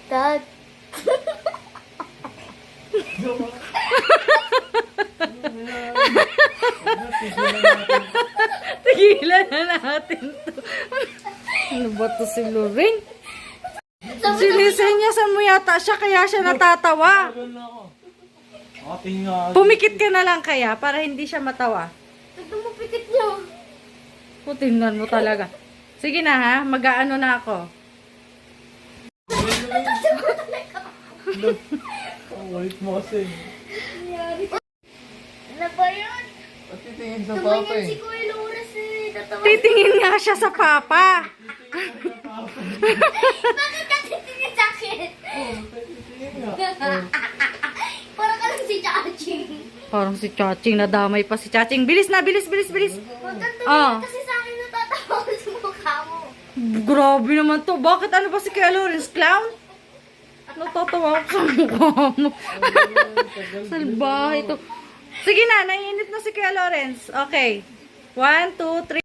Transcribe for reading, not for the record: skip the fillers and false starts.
Dad. Tigilan na natin to. Ano ba to si Lorraine? Sinisenyasan mo yata siya kaya siya natatawa. Pumikit ka na lang kaya para hindi siya matawa. Ito mo pikit niyo. O, tingnan mo talaga. Sige na ha, mag-aano na ako. Wait mo kasi. Ano ba yun? At titingin sa papa Tumayan eh. si Kuya Loras eh. Tatawa. Titingin nga siya sa papa. Bakit ka titingin sa akin? Titingin nga. Parang ka lang si Chaching. Parang si Chaching, nadamay pa si Chaching. Bilis na, bilis, bilis, bilis. Huwag kang Ah. tumingin kasi sa akin natatawa ko sa mukha mo. Grabe naman to. Bakit ano ba si Kuya Lawrence? Clown? Natatawa ako sa mukha mo. Salbahe to. Sige na, naiinit na si Kuya Lawrence. Okay. 1, 2, 3.